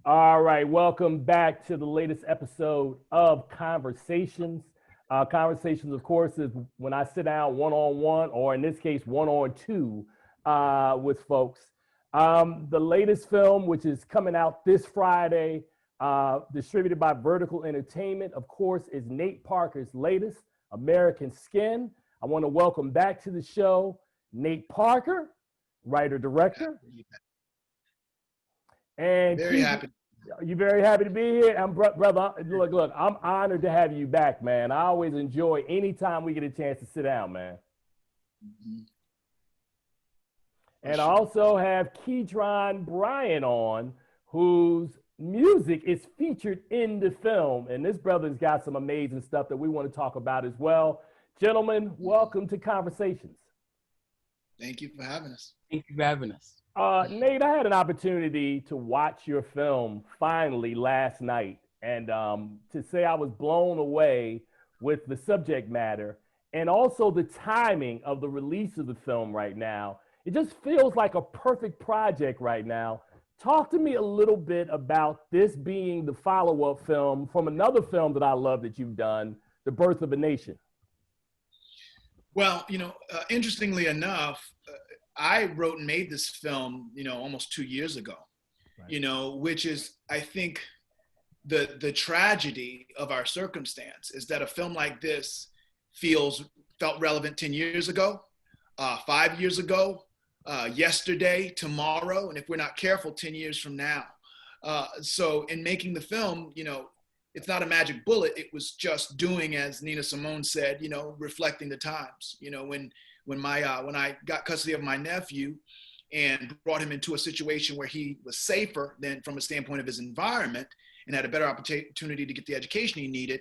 All right, welcome back to the latest episode of Conversations. Conversations, of course, is when I sit down one on one, or in this case, one on two with folks. The latest film, which is coming out this Friday, distributed by Vertical Entertainment, of course, is Nate Parker's latest, American Skin. I want to welcome back to the show Nate Parker, writer director, and Very Keith. happy. You very happy to be here? Brother, look, I'm honored to have you back, man. I always enjoy anytime we get a chance to sit down, man. Mhm. For And I sure. also have Keedron Bryant on, whose music is featured in the film. And this brother's got some amazing stuff that we want to talk about as well. Gentlemen, welcome to Conversations. Thank you for having us. Thank you for having us. Nate, I had an opportunity to watch your film finally last night, and to say I was blown away with the subject matter and also the timing of the release of the film right now. It just feels like a perfect project right now. Talk to me a little bit about this being the follow-up film from another film that I love that you've done, The Birth of a Nation. Well, interestingly enough, I wrote and made this film, almost 2 years ago, Right. which is, I think, the tragedy of our circumstance is that a film like this felt relevant 10 years ago, 5 years ago, yesterday, tomorrow, and if we're not careful, 10 years from now. So in making the film, it's not a magic bullet. It was just doing, as Nina Simone said, reflecting the times. When I got custody of my nephew and brought him into a situation where he was safer than from a standpoint of his environment and had a better opportunity to get the education he needed,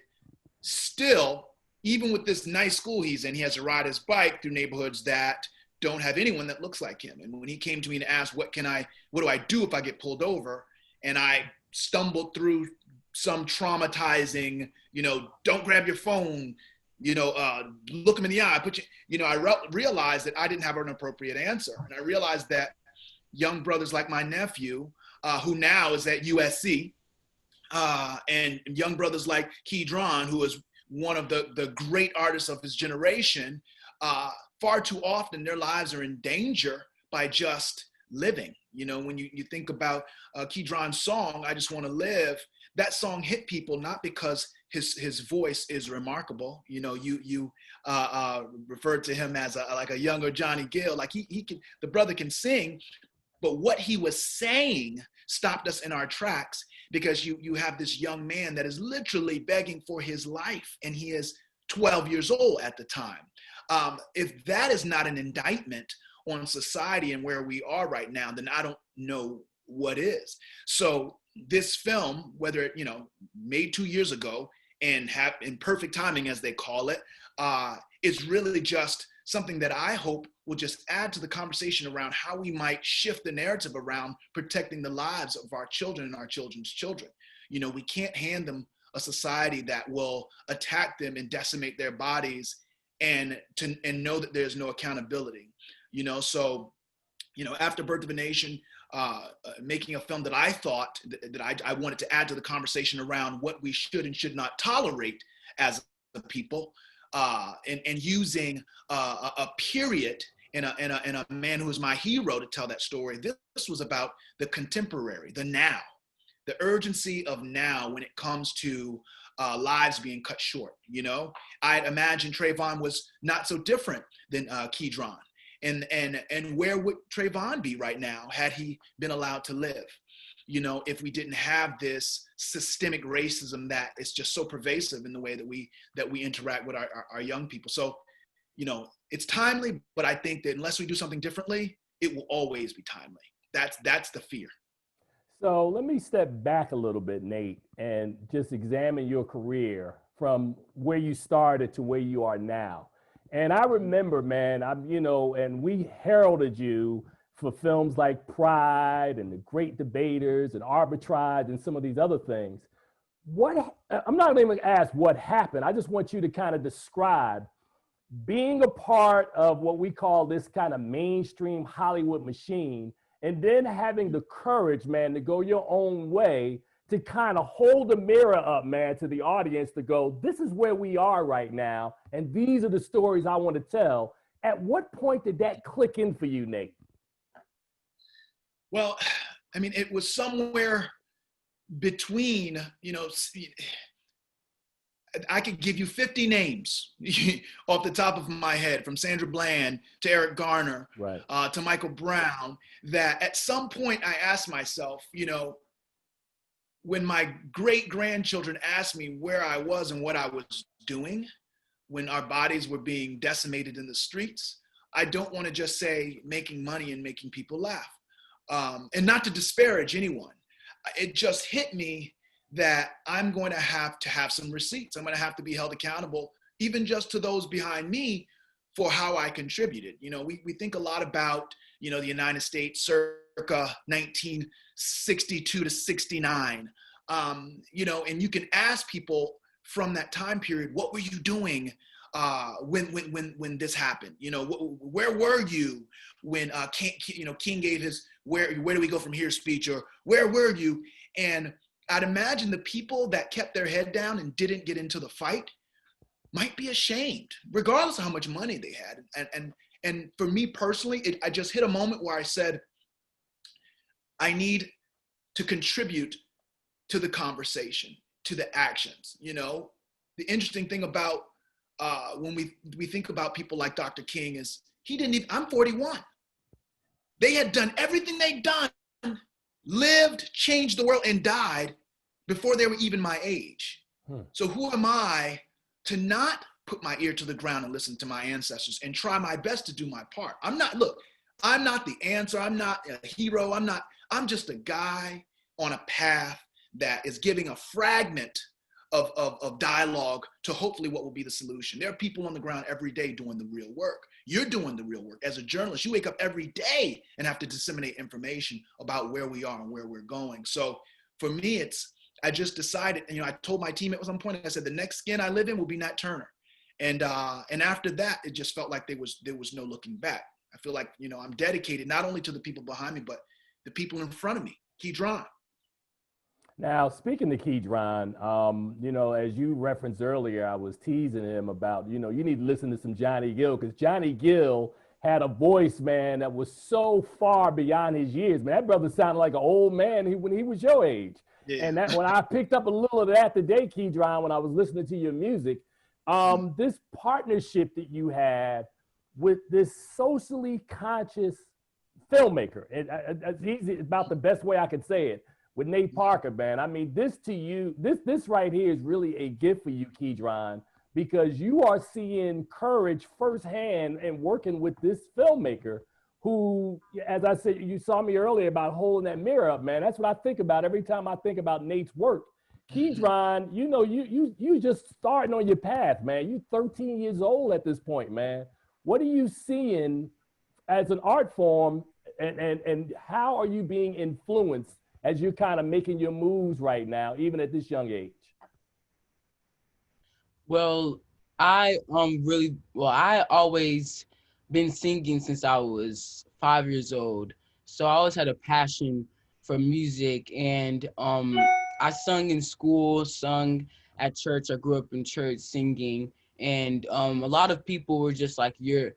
still, even with this nice school he's in, he has to ride his bike through neighborhoods that don't have anyone that looks like him. And when he came to me and asked, what do I do if I get pulled over? And I stumbled through some traumatizing, don't grab your phone, look him in the eye, I realized that I didn't have an appropriate answer. And I realized that young brothers like my nephew, who now is at USC, and young brothers like Keedron, who is one of the great artists of his generation, far too often their lives are in danger by just living. When you think about Keedron's song, I Just Want to Live, that song hit people not because his voice is remarkable. You referred to him as like a younger Johnny Gill. Like the brother can sing, but what he was saying stopped us in our tracks because you have this young man that is literally begging for his life, and he is 12 years old at the time. If that is not an indictment on society and where we are right now, then I don't know what is. So this film, whether it, made 2 years ago and have in perfect timing, as they call it, is really just something that I hope will just add to the conversation around how we might shift the narrative around protecting the lives of our children and our children's children. We can't hand them a society that will attack them and decimate their bodies and know that there's no accountability. So after Birth of a Nation, making a film that I thought that I wanted to add to the conversation around what we should and should not tolerate as a people, and using a period and a man who is my hero to tell that story. This was about the contemporary, the now, the urgency of now when it comes to lives being cut short. I imagine Trayvon was not so different than Keedron. And where would Trayvon be right now had he been allowed to live? If we didn't have this systemic racism that is just so pervasive in the way that we interact with our young people. So, it's timely, but I think that unless we do something differently, it will always be timely. That's the fear. So let me step back a little bit, Nate, and just examine your career from where you started to where you are now. And I remember, man, and we heralded you for films like Pride and The Great Debaters and Arbitrage and some of these other things. I'm not even going to ask what happened. I just want you to kind of describe being a part of what we call this kind of mainstream Hollywood machine and then having the courage, man, to go your own way, to kind of hold the mirror up, man, to the audience to go, this is where we are right now, and these are the stories I want to tell. At what point did that click in for you, Nate? Well, I mean, it was somewhere between, I could give you 50 names off the top of my head, from Sandra Bland to Eric Garner, Right. To Michael Brown, that at some point I asked myself, when my great grandchildren asked me where I was and what I was doing, when our bodies were being decimated in the streets, I don't want to just say making money and making people laugh. And not to disparage anyone. It just hit me that I'm going to have some receipts. I'm going to have to be held accountable, even just to those behind me, for how I contributed. We think a lot about, the United States circa 1962 to 69, and you can ask people from that time period, what were you doing when this happened? Where were you when King gave his where do we go from here speech, or where were you? And I'd imagine the people that kept their head down and didn't get into the fight might be ashamed, regardless of how much money they had. And for me personally, I just hit a moment where I said, I need to contribute to the conversation, to the actions. The interesting thing about when we think about people like Dr. King is I'm 41. They had done everything they'd done, lived, changed the world, and died before they were even my age. So who am I to not put my ear to the ground and listen to my ancestors and try my best to do my part? I'm not the answer. I'm not a hero. I'm just a guy on a path that is giving a fragment of dialogue to hopefully what will be the solution. There are people on the ground every day doing the real work. You're doing the real work. As a journalist, you wake up every day and have to disseminate information about where we are and where we're going. So for me, I just decided, I told my team at some point, I said, the next skin I live in will be Nat Turner. And after that, it just felt like there was no looking back. I feel like, I'm dedicated not only to the people behind me, but the people in front of me. Keedron. Now, speaking to Keedron, as you referenced earlier, I was teasing him about, you need to listen to some Johnny Gill, because Johnny Gill had a voice, man, that was so far beyond his years. Man, that brother sounded like an old man when he was your age. Yeah. And that when I picked up a little of that today, Keedron, when I was listening to your music, this partnership that you had with this socially conscious filmmaker, it's about the best way I could say it, with Nate Parker, man. I mean, this right here is really a gift for you, Keedron, because you are seeing courage firsthand and working with this filmmaker who, as I said, you saw me earlier about holding that mirror up, man. That's what I think about every time I think about Nate's work. Keedron, you just starting on your path, man. You 13 years old at this point, man. What are you seeing as an art form, and how are you being influenced as you're kind of making your moves right now, even at this young age? Well, I always been singing since I was 5 years old. So I always had a passion for music, and I sung in school, sung at church. I grew up in church singing, and a lot of people were just like, your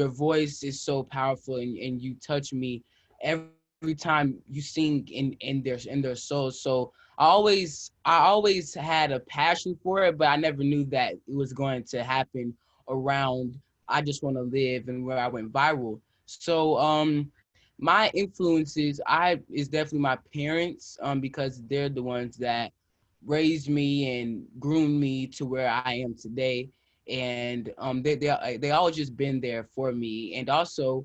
voice is so powerful, and you touch me every time you sing in their souls. So I always had a passion for it, but I never knew that it was going to happen around I Just Want to Live and where I went viral. So my influences is definitely my parents, because they're the ones that raised me and groomed me to where I am today. And they always just been there for me. And also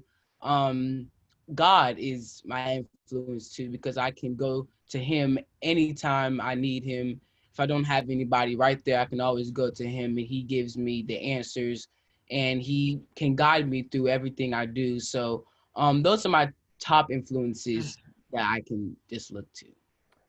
God is my influence too, because I can go to him anytime I need him. If I don't have anybody right there, I can always go to him, and he gives me the answers, and he can guide me through everything I do. So those are my top influences that I can just look to.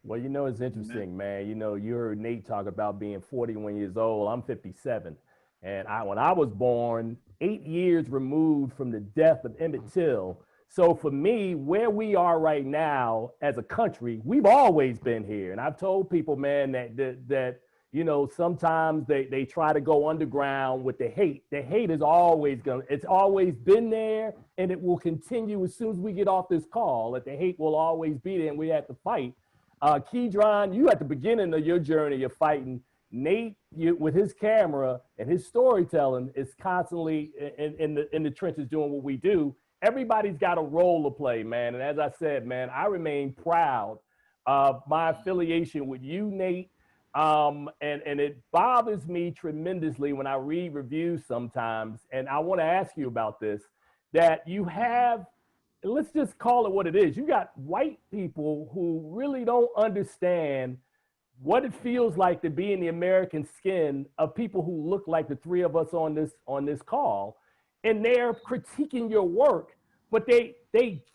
Well, it's interesting, man. You heard Nate talk about being 41 years old. I'm 57. And when I was born, 8 years removed from the death of Emmett Till, So for me, where we are right now as a country, we've always been here. And I've told people, man, that you know, sometimes they try to go underground with the hate. The hate is always it's always been there, and it will continue as soon as we get off this call. That the hate will always be there, and we have to fight. Keedron, you at the beginning of your journey of fighting. Nate, with his camera and his storytelling, is constantly in the trenches doing what we do. Everybody's got a role to play, man. And as I said, man, I remain proud of my affiliation with you, Nate. And it bothers me tremendously when I read reviews sometimes. And I want to ask you about this, that you have, let's just call it what it is. You got white people who really don't understand what it feels like to be in the American skin of people who look like the three of us on this call. And they're critiquing your work, but they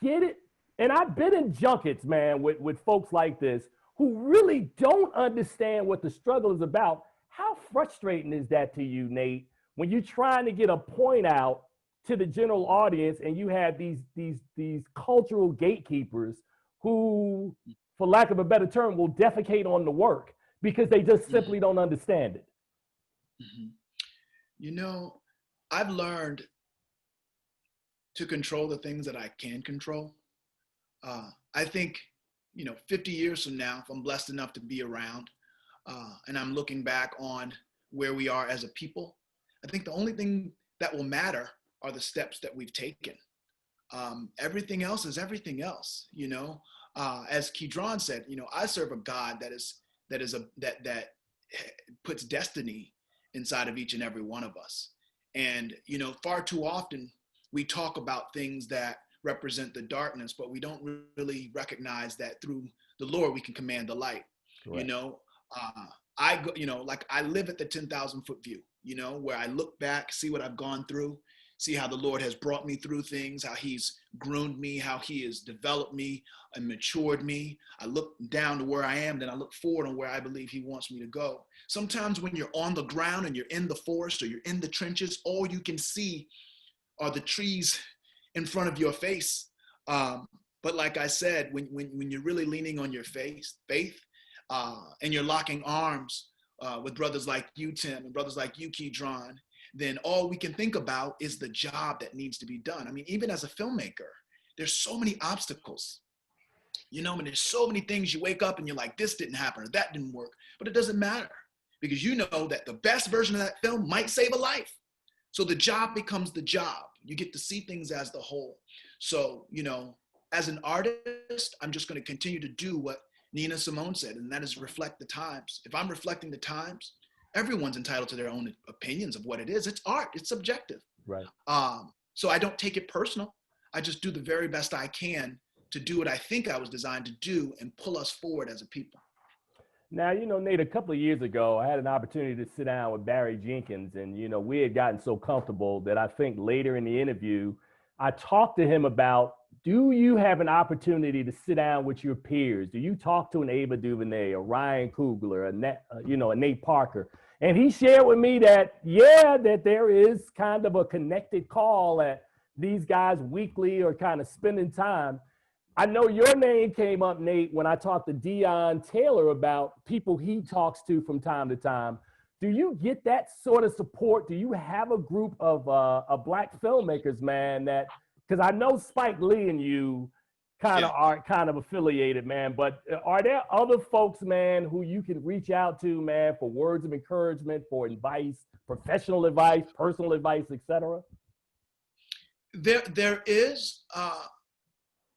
get it. And I've been in junkets, man, with folks like this who really don't understand what the struggle is about. How frustrating is that to you, Nate, when you're trying to get a point out to the general audience and you have these cultural gatekeepers who, for lack of a better term, will defecate on the work because they just simply don't understand it? Mm-hmm. You know, I've learned to control the things that I can control. I think, you know, 50 years from now, if I'm blessed enough to be around and I'm looking back on where we are as a people, I think the only thing that will matter are the steps that we've taken. Everything else is everything else, you know. As Keedron said, you know, I serve a God that puts destiny inside of each and every one of us. And, you know, far too often we talk about things that represent the darkness, but we don't really recognize that through the Lord we can command the light. Correct. You know, I go, you know, like I live at the 10,000 foot view, you know, where I look back, see what I've gone through, see how the Lord has brought me through things, how he's groomed me, how he has developed me and matured me. I look down to where I am, then I look forward on where I believe he wants me to go. Sometimes when you're on the ground and you're in the forest or you're in the trenches, all you can see are the trees in front of your face. But like I said, when you're really leaning on your faith, and you're locking arms with brothers like you, Tim, and brothers like you, Keedron, then all we can think about is the job that needs to be done. I mean, even as a filmmaker, there's so many obstacles, you know, and there's so many things you wake up and you're like, this didn't happen or that didn't work, but it doesn't matter because you know that the best version of that film might save a life. So the job becomes the job. You get to see things as the whole. So, you know, as an artist, I'm just going to continue to do what Nina Simone said, and that is reflect the times. If I'm reflecting the times, everyone's entitled to their own opinions of what it is. It's art. It's subjective. Right. So I don't take it personal. I just do the very best I can to do what I think I was designed to do and pull us forward as a people. Now, you know, Nate, a couple of years ago, I had an opportunity to sit down with Barry Jenkins, and, you know, we had gotten so comfortable that I think later in the interview, I talked to him about, do you have an opportunity to sit down with your peers? Do you talk to an Ava DuVernay, a Ryan Coogler, a Nate Parker? And he shared with me that, yeah, that there is kind of a connected call that these guys weekly are kind of spending time. I know your name came up, Nate, when I talked to Dion Taylor about people he talks to from time to time. Do you get that sort of support? Do you have a group of Black filmmakers, man, that, because I know Spike Lee and you kind of are kind of affiliated, man, but are there other folks, man, who you can reach out to, man, for words of encouragement, for advice, professional advice, personal advice, etc.? There is,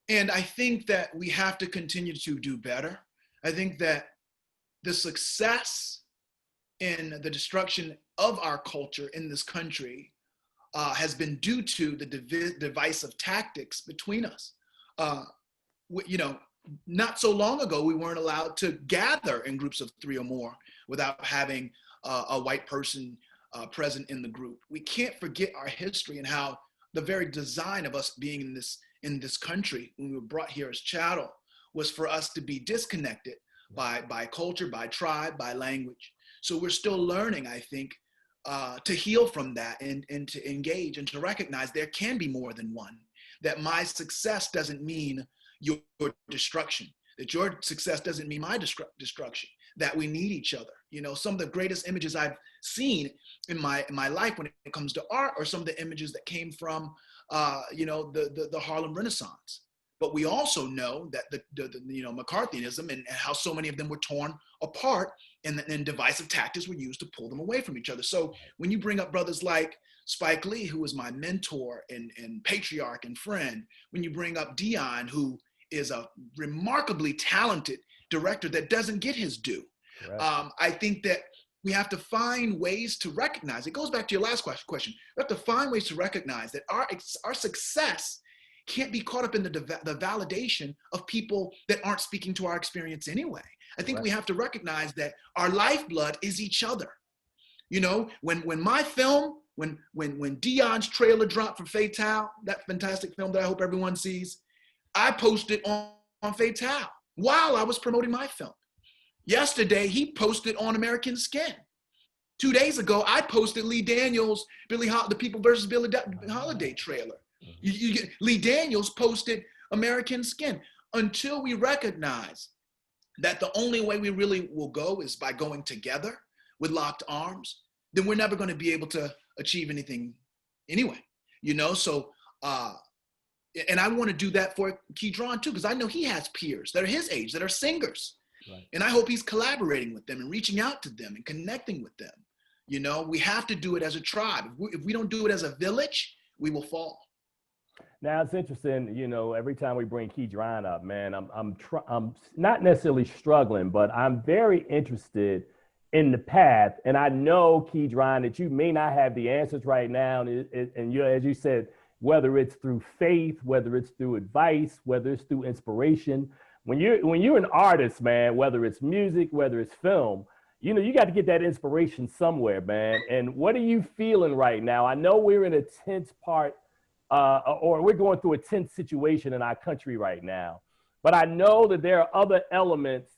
and I think that we have to continue to do better. I think that the success in the destruction of our culture in this country has been due to the divisive tactics between us. You know, not so long ago, we weren't allowed to gather in groups of 3 or more without having a white person present in the group. We can't forget our history and how the very design of us being in this country, when we were brought here as chattel, was for us to be disconnected by culture, by tribe, by language. So we're still learning, I think, to heal from that and to engage and to recognize there can be more than one. that my success doesn't mean your destruction, that your success doesn't mean my destruction, that we need each other. You know, some of the greatest images I've seen in my life when it comes to art are some of the images that came from, the Harlem Renaissance. But we also know that the McCarthyism and how so many of them were torn apart, and divisive tactics were used to pull them away from each other. So when you bring up brothers like Spike Lee, who was my mentor and patriarch and friend, when you bring up Dion, who is a remarkably talented director that doesn't get his due, right. I think that we have to find ways to recognize, it goes back to your last question, we have to find ways to recognize that our success can't be caught up in the validation of people that aren't speaking to our experience anyway. I think we have to recognize that our lifeblood is each other. You know, when my film, when Dion's trailer dropped for Fatale, that fantastic film that I hope everyone sees, I posted on Fatale while I was promoting my film. Yesterday, he posted on American Skin. 2 days ago, I posted Lee Daniels' The People versus Billie Holiday trailer. Lee Daniels posted American Skin. Until we recognize that the only way we really will go is by going together with locked arms, then we're never going to be able to achieve anything anyway. You know, so, and I want to do that for Keedron too, because I know he has peers that are his age, that are singers. Right. And I hope he's collaborating with them and reaching out to them and connecting with them. You know, we have to do it as a tribe. If we don't do it as a village, we will fall. Now it's interesting, you know, every time we bring Keedron up, man, I'm not necessarily struggling, but I'm very interested in the path. And I know, Keedron, that you may not have the answers right now. And you, as you said, whether it's through faith, whether it's through advice, whether it's through inspiration, when you're an artist, man, whether it's music, whether it's film, you know, you got to get that inspiration somewhere, man. And what are you feeling right now? I know we're in a tense part, or we're going through a tense situation in our country right now. But I know that there are other elements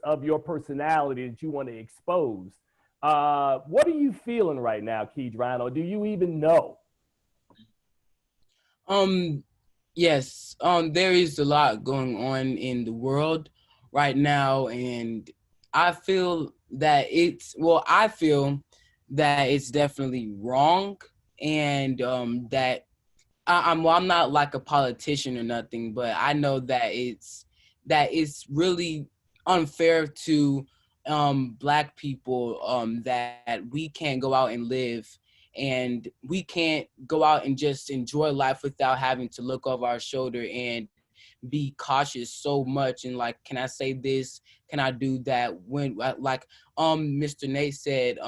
of your personality that you want to expose. What are you feeling right now, Keedron, or do you even know? Yes, there is a lot going on in the world right now, and I feel that it's definitely wrong, and that I'm not like a politician or nothing, but I know that it's really unfair to Black people, that we can't go out and live, and we can't go out and just enjoy life without having to look over our shoulder and be cautious so much. And like, can I say this? Can I do that? When, like, Mr. Nate said,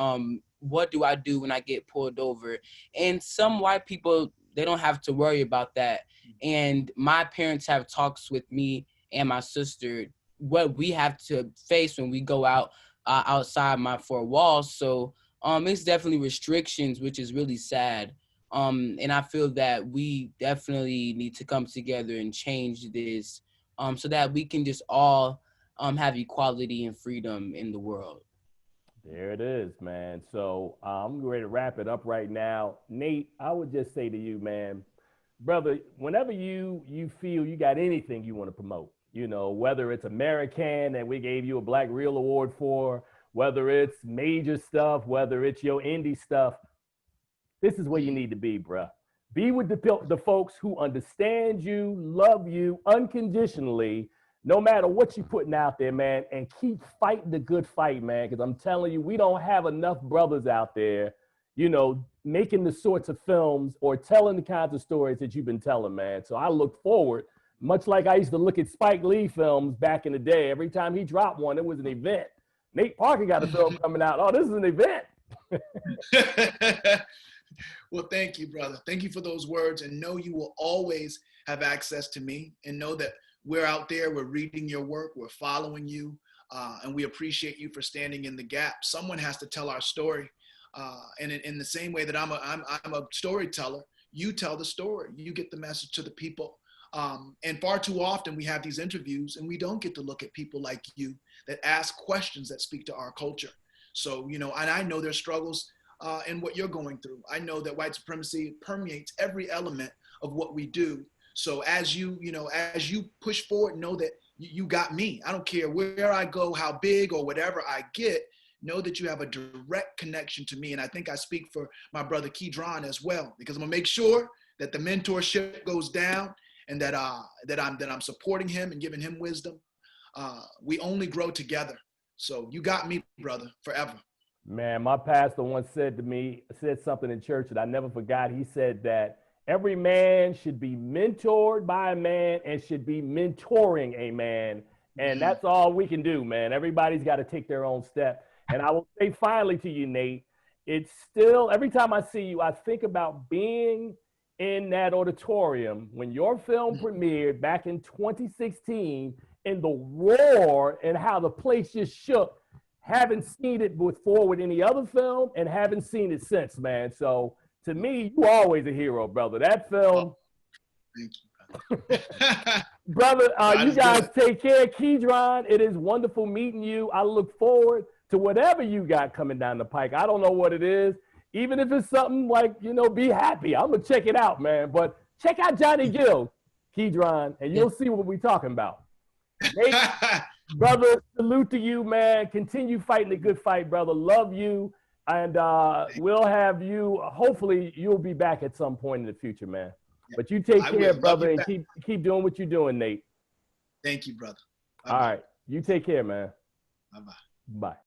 what do I do when I get pulled over? And some white people, they don't have to worry about that. And my parents have talks with me and my sister what we have to face when we go out outside my four walls. So it's definitely restrictions, which is really sad. And I feel that we definitely need to come together and change this, so that we can just all have equality and freedom in the world. There it is, man. So I'm ready to wrap it up right now. Nate, I would just say to you, man, brother, whenever you feel you got anything you want to promote, you know, whether it's American that we gave you a Black Reel Award for, whether it's major stuff, whether it's your indie stuff, this is where you need to be, bruh. Be with the folks who understand you, love you unconditionally, no matter what you're putting out there, man, and keep fighting the good fight, man, because I'm telling you, we don't have enough brothers out there, you know, making the sorts of films or telling the kinds of stories that you've been telling, man. So I look forward, much like I used to look at Spike Lee films back in the day. Every time he dropped one, it was an event. Nate Parker got a film coming out. Oh, this is an event. Well, thank you, brother. Thank you for those words, and know you will always have access to me, and know that we're out there, we're reading your work, we're following you, and we appreciate you for standing in the gap. Someone has to tell our story, and in the same way that I'm a storyteller, you tell the story, you get the message to the people. And far too often we have these interviews and we don't get to look at people like you that ask questions that speak to our culture. So, you know, and I know there's struggles in what you're going through. I know that white supremacy permeates every element of what we do. So as you push forward, know that you got me. I don't care where I go, how big or whatever I get, know that you have a direct connection to me. And I think I speak for my brother Keedron as well, because I'm gonna make sure that the mentorship goes down and that I'm supporting him and giving him wisdom. We only grow together. So you got me, brother, forever. Man, my pastor once said something in church that I never forgot. He said that every man should be mentored by a man and should be mentoring a man. And that's all we can do, man. Everybody's got to take their own step. And I will say finally to you, Nate, it's still, every time I see you, I think about being in that auditorium when your film premiered back in 2016 and the roar and how the place just shook. Haven't seen it before with any other film and haven't seen it since, man. So to me, you always a hero, brother. That film. Thank you, brother. Brother, you guys take care. Keedron, it is wonderful meeting you. I look forward to whatever you got coming down the pike. I don't know what it is. Even if it's something like, Be Happy. I'm going to check it out, man. But check out Johnny Gill, Keedron, and you'll see what we're talking about. Nate, brother, salute to you, man. Continue fighting the good fight, brother. Love you. And we'll have you, hopefully you'll be back at some point in the future, man. But you take care, brother, and keep doing what you're doing, Nate. Thank you, brother. Bye-bye. All right. You take care, man. Bye-bye. Bye.